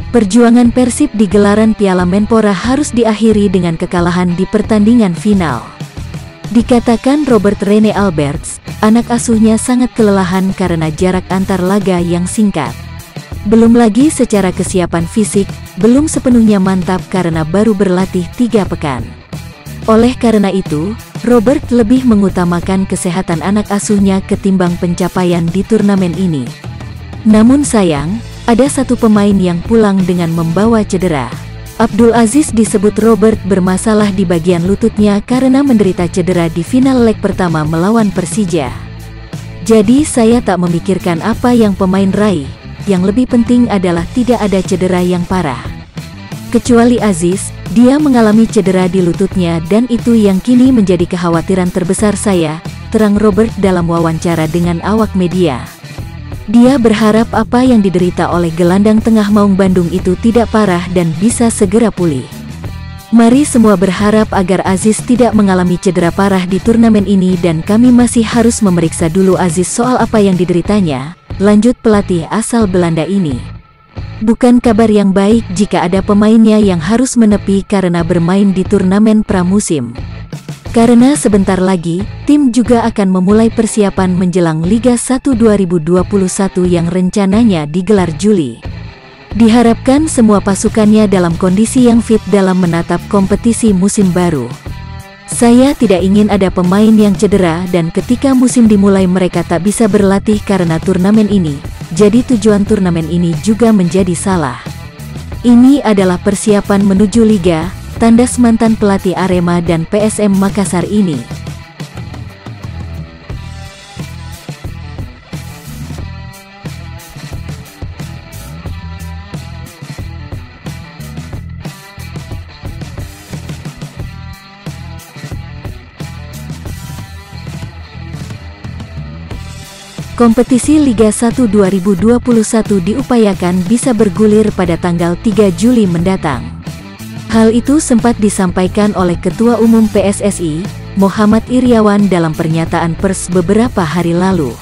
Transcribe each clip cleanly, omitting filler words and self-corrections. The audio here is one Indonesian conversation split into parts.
Perjuangan Persib di gelaran Piala Menpora harus diakhiri dengan kekalahan di pertandingan final. Dikatakan Robert Rene Alberts, anak asuhnya sangat kelelahan karena jarak antar laga yang singkat. Belum lagi secara kesiapan fisik, belum sepenuhnya mantap karena baru berlatih 3 pekan. Oleh karena itu, Robert lebih mengutamakan kesehatan anak asuhnya ketimbang pencapaian di turnamen ini. Namun sayang, ada satu pemain yang pulang dengan membawa cedera. Abdul Aziz disebut Robert bermasalah di bagian lututnya karena menderita cedera di final leg pertama melawan Persija. Jadi saya tak memikirkan apa yang pemain raih, yang lebih penting adalah tidak ada cedera yang parah. Kecuali Aziz, dia mengalami cedera di lututnya dan itu yang kini menjadi kekhawatiran terbesar saya, terang Robert dalam wawancara dengan awak media. Dia berharap apa yang diderita oleh gelandang tengah Maung Bandung itu tidak parah dan bisa segera pulih. Mari semua berharap agar Aziz tidak mengalami cedera parah di turnamen ini dan kami masih harus memeriksa dulu Aziz soal apa yang dideritanya, lanjut pelatih asal Belanda ini. Bukan kabar yang baik jika ada pemainnya yang harus menepi karena bermain di turnamen pramusim. Karena sebentar lagi, tim juga akan memulai persiapan menjelang Liga 1 2021 yang rencananya digelar Juli. Diharapkan semua pasukannya dalam kondisi yang fit dalam menatap kompetisi musim baru. Saya tidak ingin ada pemain yang cedera dan ketika musim dimulai mereka tak bisa berlatih karena turnamen ini, jadi tujuan turnamen ini juga menjadi salah. Ini adalah persiapan menuju Liga, tandas mantan pelatih Arema dan PSM Makassar ini. Kompetisi Liga 1 2021 diupayakan bisa bergulir pada tanggal 3 Juli mendatang. Hal itu sempat disampaikan oleh Ketua Umum PSSI, Muhammad Iriawan dalam pernyataan pers beberapa hari lalu.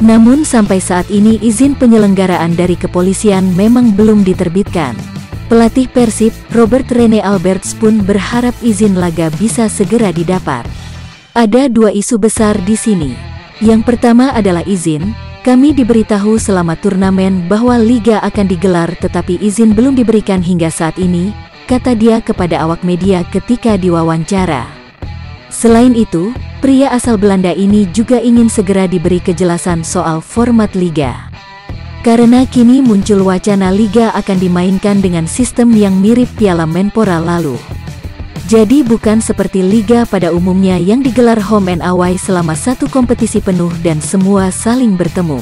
Namun sampai saat ini izin penyelenggaraan dari kepolisian memang belum diterbitkan. Pelatih Persib, Robert Rene Alberts pun berharap izin laga bisa segera didapat. Ada 2 isu besar di sini. Yang pertama adalah izin. Kami diberitahu selama turnamen bahwa liga akan digelar tetapi izin belum diberikan hingga saat ini, kata dia kepada awak media ketika diwawancara. Selain itu, pria asal Belanda ini juga ingin segera diberi kejelasan soal format liga. Karena kini muncul wacana liga akan dimainkan dengan sistem yang mirip Piala Menpora lalu. Jadi bukan seperti liga pada umumnya yang digelar home and away selama satu kompetisi penuh dan semua saling bertemu.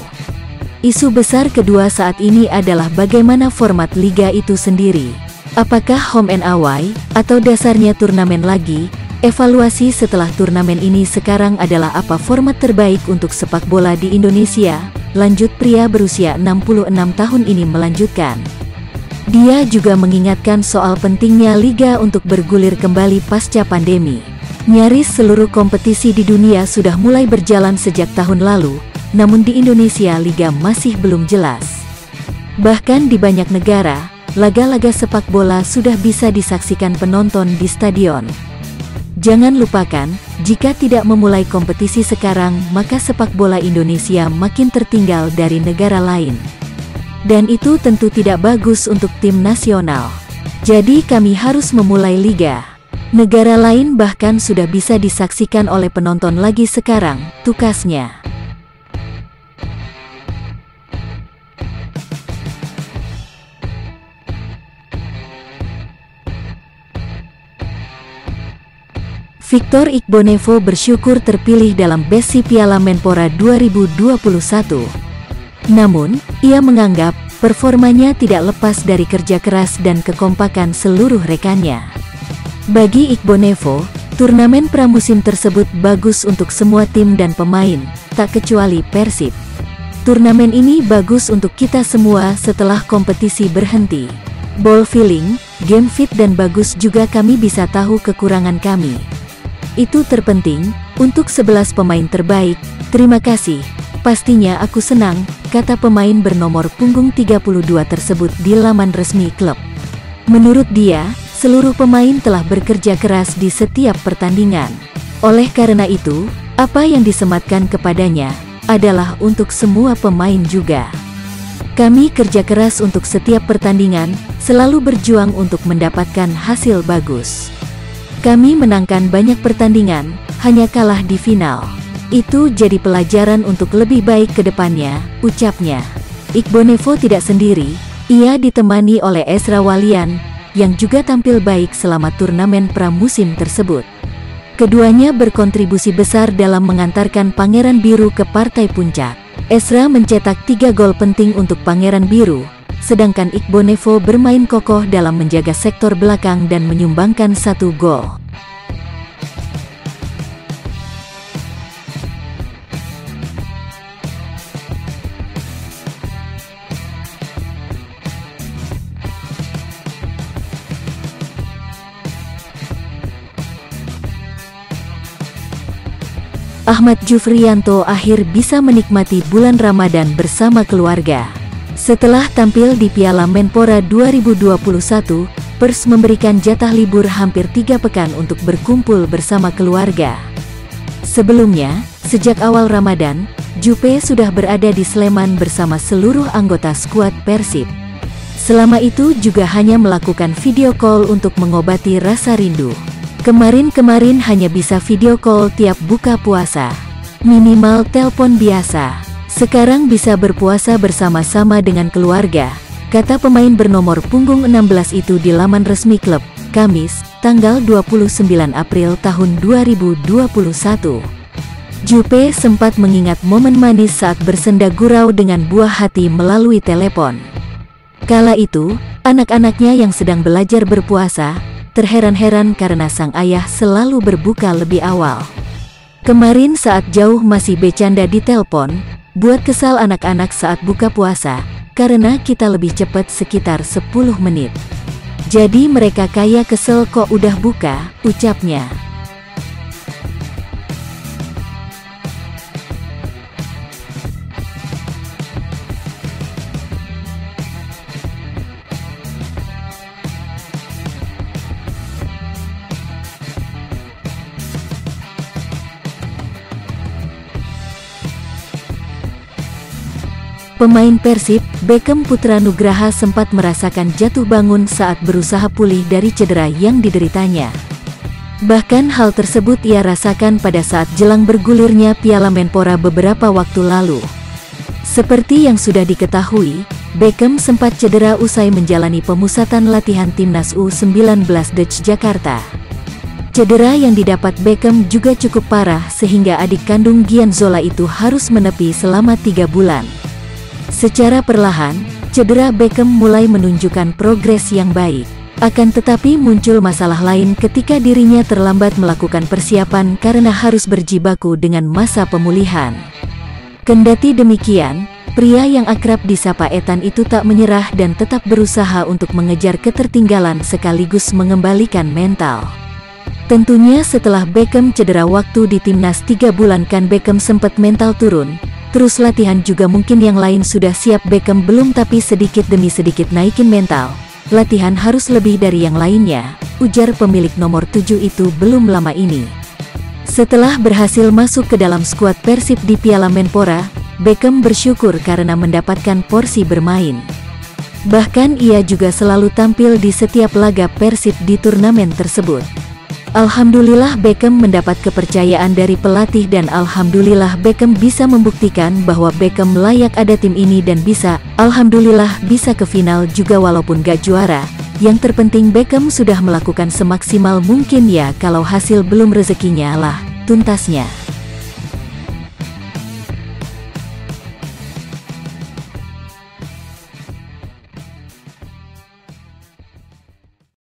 Isu besar kedua saat ini adalah bagaimana format liga itu sendiri. Apakah home and away, atau dasarnya turnamen lagi? Evaluasi setelah turnamen ini sekarang adalah apa format terbaik untuk sepak bola di Indonesia? Lanjut pria berusia 66 tahun ini melanjutkan. Dia juga mengingatkan soal pentingnya liga untuk bergulir kembali pasca pandemi. Nyaris seluruh kompetisi di dunia sudah mulai berjalan sejak tahun lalu, namun di Indonesia liga masih belum jelas. Bahkan di banyak negara, laga-laga sepak bola sudah bisa disaksikan penonton di stadion. Jangan lupakan, jika tidak memulai kompetisi sekarang, maka sepak bola Indonesia makin tertinggal dari negara lain. Dan itu tentu tidak bagus untuk tim nasional. Jadi kami harus memulai liga. Negara lain bahkan sudah bisa disaksikan oleh penonton lagi sekarang, tukasnya. Victor Igbonevo bersyukur terpilih dalam besi Piala Menpora 2021. Namun, ia menganggap performanya tidak lepas dari kerja keras dan kekompakan seluruh rekannya. Bagi Igbonevo, turnamen pramusim tersebut bagus untuk semua tim dan pemain, tak kecuali Persib. Turnamen ini bagus untuk kita semua setelah kompetisi berhenti. Ball feeling, game fit dan bagus juga kami bisa tahu kekurangan kami. Itu terpenting, untuk 11 pemain terbaik, terima kasih, Pastinya aku senang, kata pemain bernomor punggung 32 tersebut di laman resmi klub. Menurut dia, seluruh pemain telah bekerja keras di setiap pertandingan. Oleh karena itu, apa yang disematkan kepadanya adalah untuk semua pemain juga. Kami kerja keras untuk setiap pertandingan, selalu berjuang untuk mendapatkan hasil bagus. Kami menangkan banyak pertandingan, hanya kalah di final. Itu jadi pelajaran untuk lebih baik ke depannya, ucapnya. Igbonevo tidak sendiri, ia ditemani oleh Ezra Walian, yang juga tampil baik selama turnamen pramusim tersebut. Keduanya berkontribusi besar dalam mengantarkan Pangeran Biru ke partai puncak. Ezra mencetak 3 gol penting untuk Pangeran Biru, sedangkan Igbonevo bermain kokoh dalam menjaga sektor belakang dan menyumbangkan 1 gol. Ahmad Jufriyanto akhir bisa menikmati bulan Ramadan bersama keluarga. Setelah tampil di Piala Menpora 2021, Pers memberikan jatah libur hampir 3 pekan untuk berkumpul bersama keluarga. Sebelumnya, sejak awal Ramadan, Jupe sudah berada di Sleman bersama seluruh anggota skuad Persib. Selama itu juga hanya melakukan video call untuk mengobati rasa rindu. Kemarin hanya bisa video call tiap buka puasa. Minimal telepon biasa. Sekarang bisa berpuasa bersama-sama dengan keluarga, kata pemain bernomor punggung 16 itu di laman resmi klub, Kamis, tanggal 29 April tahun 2021. Jupe sempat mengingat momen manis saat bersenda gurau dengan buah hati melalui telepon. Kala itu, anak-anaknya yang sedang belajar berpuasa terheran-heran karena sang ayah selalu berbuka lebih awal. Kemarin saat jauh masih bercanda di telepon, buat kesal anak-anak saat buka puasa, karena kita lebih cepat sekitar 10 menit. Jadi mereka kayak kesel kok udah buka, ucapnya. Pemain Persib, Beckham Putra Nugraha sempat merasakan jatuh bangun saat berusaha pulih dari cedera yang dideritanya. Bahkan hal tersebut ia rasakan pada saat jelang bergulirnya Piala Menpora beberapa waktu lalu. Seperti yang sudah diketahui, Beckham sempat cedera usai menjalani pemusatan latihan Timnas U19 Dutch Jakarta. Cedera yang didapat Beckham juga cukup parah sehingga adik kandung Gianzola itu harus menepi selama 3 bulan. Secara perlahan, cedera Beckham mulai menunjukkan progres yang baik. Akan tetapi muncul masalah lain ketika dirinya terlambat melakukan persiapan karena harus berjibaku dengan masa pemulihan. Kendati demikian, pria yang akrab disapa Ethan itu tak menyerah dan tetap berusaha untuk mengejar ketertinggalan sekaligus mengembalikan mental. Tentunya setelah Beckham cedera waktu di Timnas 3 bulan kan Beckham sempat mental turun. Terus latihan juga mungkin yang lain sudah siap Beckham belum tapi sedikit demi sedikit naikin mental. Latihan harus lebih dari yang lainnya, ujar pemilik nomor 7 itu belum lama ini. Setelah berhasil masuk ke dalam skuad Persib di Piala Menpora, Beckham bersyukur karena mendapatkan porsi bermain. Bahkan ia juga selalu tampil di setiap laga Persib di turnamen tersebut. Alhamdulillah Beckham mendapat kepercayaan dari pelatih dan alhamdulillah Beckham bisa membuktikan bahwa Beckham layak ada tim ini dan alhamdulillah bisa ke final juga walaupun gak juara. Yang terpenting Beckham sudah melakukan semaksimal mungkin ya kalau hasil belum rezekinya lah, tuntasnya.